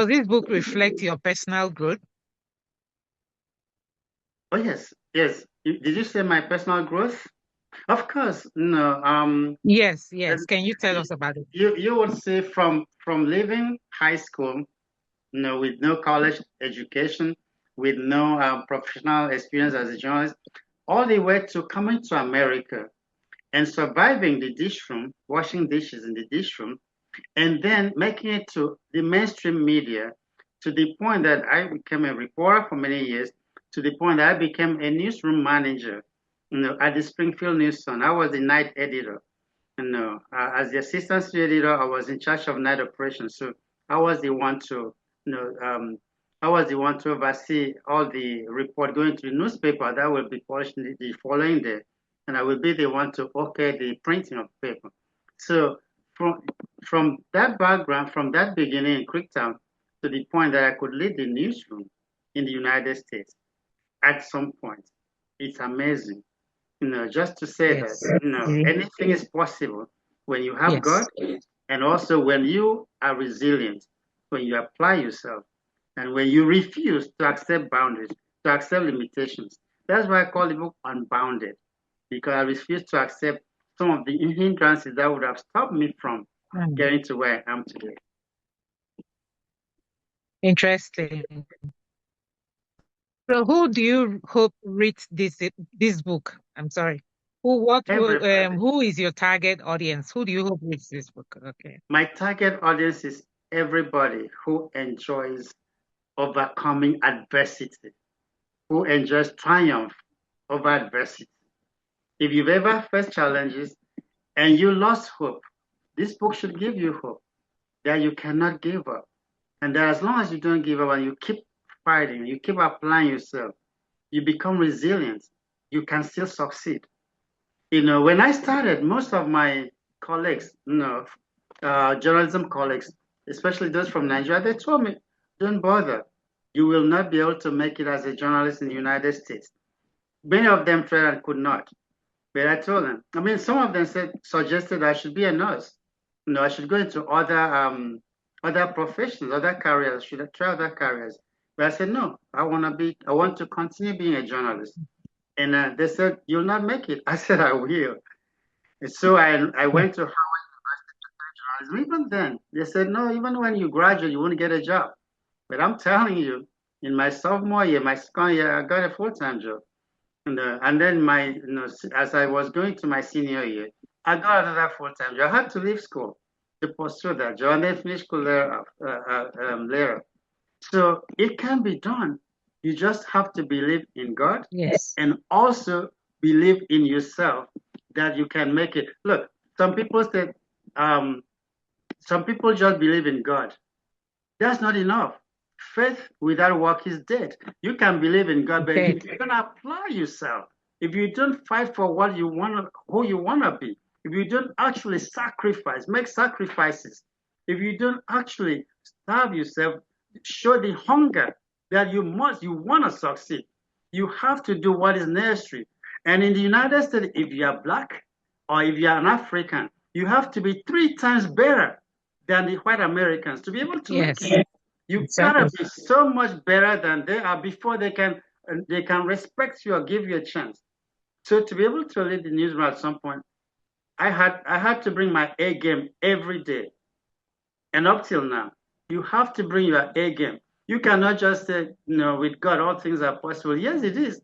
does this book reflect your personal growth? Oh, yes, yes. Did you say my personal growth? Of course, no. Yes, uh, yes. Can you tell us about it? you would say from leaving high school, with no college education, with no professional experience as a journalist, all the way to coming to America and surviving the dish room, washing dishes in the dish room, and then making it to the mainstream media to the point that I became a reporter for many years, to the point that I became a newsroom manager, at the Springfield News Sun. I was the night editor. As the assistant editor, I was in charge of night operations. So I was the one to, you know, um, I was the one to oversee all the report going to the newspaper that will be published the following day, and I will be the one to okay the printing of paper. So from from that background, from that beginning in Creektown to the point that I could lead the newsroom in the United States at some point, it's amazing. Just to say that, Yes. Okay. anything is possible when you have God Yes. and also when you are resilient, when you apply yourself, and when you refuse to accept boundaries, to accept limitations. That's why I call the book Unbounded, because I refuse to accept some of the hindrances that would have stopped me from Mm. getting to where I am today. Interesting. So who do you hope reads this book? I'm sorry. Everybody. Who is your target audience? Who do you hope reads this book? Okay. My target audience is everybody who enjoys overcoming adversity, who enjoys triumph over adversity. If you've ever faced challenges and you lost hope, this book should give you hope that you cannot give up. And that as long as you don't give up and you keep fighting, you keep applying yourself, you become resilient, you can still succeed. When I started, most of my colleagues, journalism colleagues, especially those from Nigeria, they told me, don't bother. You will not be able to make it as a journalist in the United States. Many of them tried and could not. But I told them, I mean, some of them suggested I should be a nurse. I should go into other professions, other careers, should I try other careers. But I said, no, I want to continue being a journalist. And they said, you'll not make it. I said, I will. And so I Yeah. went to Howard Journalism. Even then, they said, no, even when you graduate, you won't get a job. But I'm telling you, in my sophomore year, my second year, I got a full-time job. And then as I was going to my senior year, I got another full-time job. I had to leave school to pursue that job and then finish school later. So it can be done. You just have to believe in God Yes. and also believe in yourself that you can make it. Look, some people say, um, some people just believe in God. That's not enough. Faith without work is dead. You can believe in God, but Dead. if you're gonna apply yourself, if you don't fight for what you want, who you wanna be, if you don't actually sacrifice, make sacrifices, if you don't actually starve yourself, show the hunger that you wanna succeed, you have to do what is necessary. And in the United States, if you are black or if you are an African, you have to be 3 times better than the white Americans to be able to make Yes. it. You gotta Exactly. be so much better than they are before they can respect you or give you a chance. So to be able to lead the newsroom at some point, I had to bring my A game every day. And up till now, you have to bring your A game. You cannot just say, with God all things are possible. Yes, it is.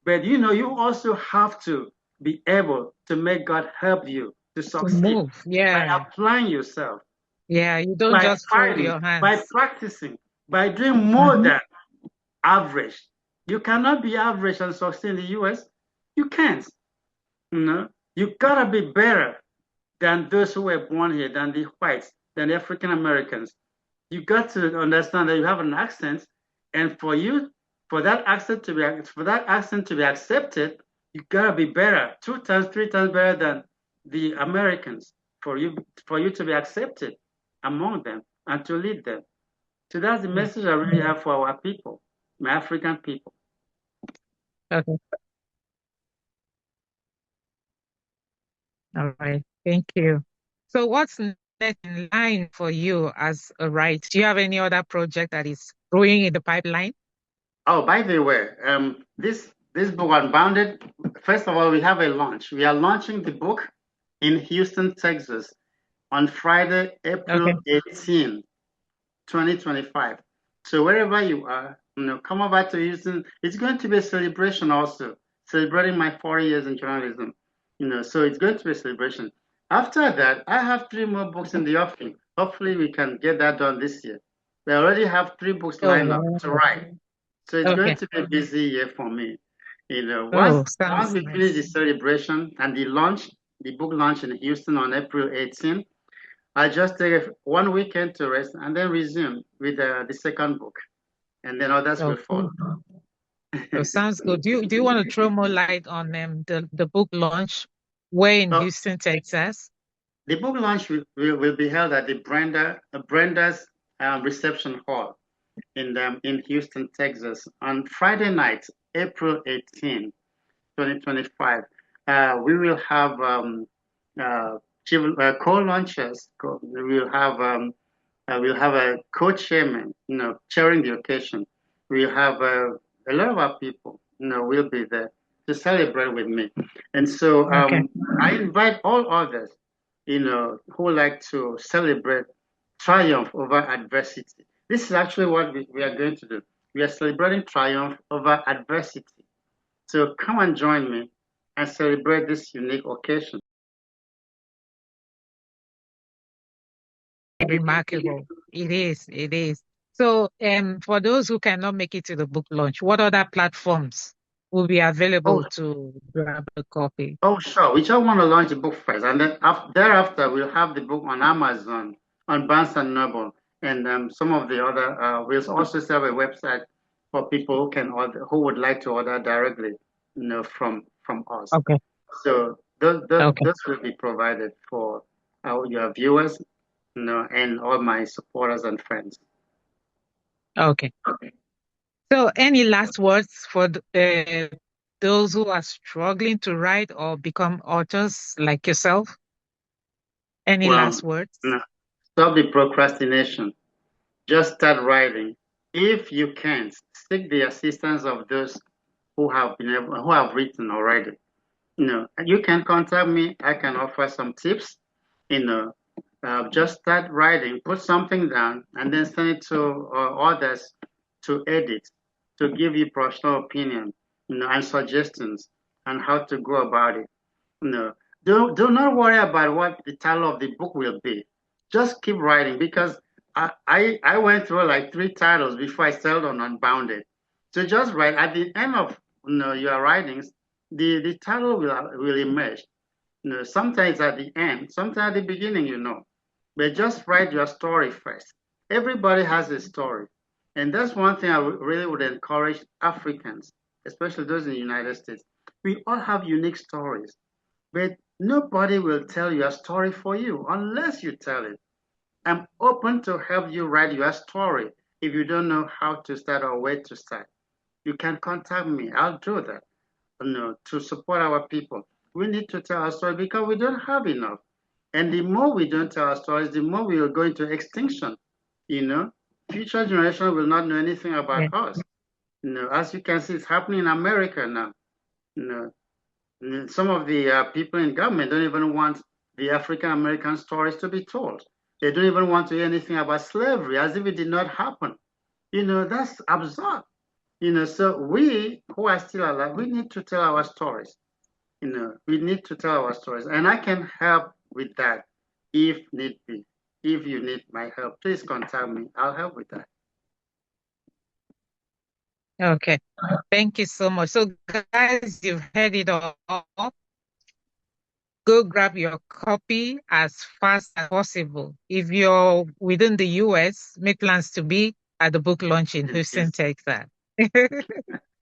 But you also have to be able to make God help you to To succeed move. by Yeah. applying yourself, Yeah. You don't by just fold fighting, your by hands. practicing, by doing more Hmm. than average. You cannot be average and succeed in the US. You can't. You know, you gotta be better than those who were born here, than the whites, than the African Americans. You got to understand that you have an accent, and for that accent to be accepted, you gotta be better, 2 times, 3 times better than the Americans for you to be accepted among them and to lead them. So that's the Yeah. message I really have for our people, my African people. Okay. All right. Thank you. So what's in line for you as a writer? Do you have any other project that is growing in the pipeline? Oh, by the way, this book Unbounded. First of all, we have a launch. We are launching the book in Houston, Texas, on Friday, Okay. April 18, 2025. So wherever you are, come over to Houston. It's going to be a celebration also, celebrating my 40 years in journalism. So it's going to be a celebration. After that, I have three more books in the offing. Hopefully, we can get that done this year. We already have three books Oh, lined up wow. to write. So it's going Okay. to be a busy year for me. Once Oh, once sounds we finish the nice. celebration and the book launch in Houston on April 18, I just take one weekend to rest and then resume with the second book, and then others will follow. Okay. Oh, sounds good. Do you want to throw more light on the book launch? Where in So Houston, Texas? the book launch will be held at the Brenda's Reception Hall in Houston, Texas, on Friday night, April 18, 2025. We will have uh, co-launchers. We'll have a co-chairman, chairing the occasion. We'll have a lot of our people, will be there to celebrate with me. And so Okay. I invite all others, who like to celebrate triumph over adversity. This is actually what we are going to do. We are celebrating triumph over adversity. So come and join me and celebrate this unique occasion. Remarkable. It is. It is. So, for those who cannot make it to the book launch, what other platforms will be Oh, available to grab a copy? oh, sure. We just want to launch the book first, and then thereafter we'll have the book on Amazon, on Barnes and Noble, and some of the other. We'll also have a website for people who can order, who would like to order directly, from us. Okay. So those Okay. those will be provided for your viewers, and all my supporters and friends. Okay. So, any last words for those who are struggling to write or become authors like yourself? Any Well, last words? no, stop the procrastination. Just start writing. If you can't, seek the assistance of those who have written already. You can contact me. I can offer some tips. You know, just start writing, put something down, and then send it to others to edit, to give you personal opinion, and suggestions on how to go about it. No, do not worry about what the title of the book will be. Just keep writing, because I went through like three titles before I settled on Unbounded. So just write at the end of your writings, the title will emerge. Sometimes at the end, sometimes at the beginning, but just write your story first. Everybody has a story, and that's one thing I really would encourage Africans, especially those in the United States. We all have unique stories, but nobody will tell your story for you unless you tell it. I'm open to help you write your story. If you don't know how to start or where to start, you can contact me. I'll do that. To support our people. We need to tell our story because we don't have enough. And the more we don't tell our stories, the more we will go into extinction. You know, Future generation will not know anything Yeah. about us. As you can see, it's happening in America now. You some of the people in government don't even want the African American stories to be told. They don't even want to hear anything about slavery, as if it did not happen. That's absurd. So we who are still alive, we need to tell our stories. We need to tell our stories, and I can help with that if need be. If you need my help, please contact me. I'll help with that. Okay. Thank you so much. So, guys, you've heard it all. Go grab your copy as fast as possible. If you're within the US, make plans to be at the book launch in In Houston, Houston. Texas.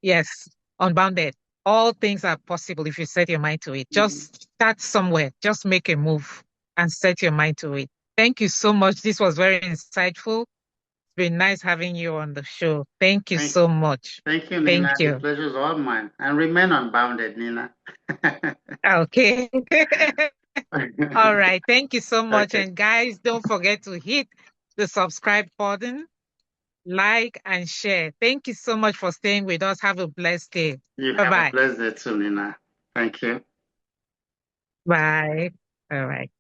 Yes, Unbounded. All things are possible if you set your mind to it. Mhm. Just start somewhere. Just make a move and set your mind to it. Thank you so much. This was very insightful. It's been nice having you on the show. Thank you Thank, so much. thank you, Thank Nina. The you. pleasure is all mine. And remain unbounded, Nina. Okay. All right. Thank you so much. Okay. And guys, don't forget to hit the subscribe button, like, and share. Thank you so much for staying with us. Have a blessed day. You have a Bye-bye. blessed day too, Nina. Thank you. Bye. All right.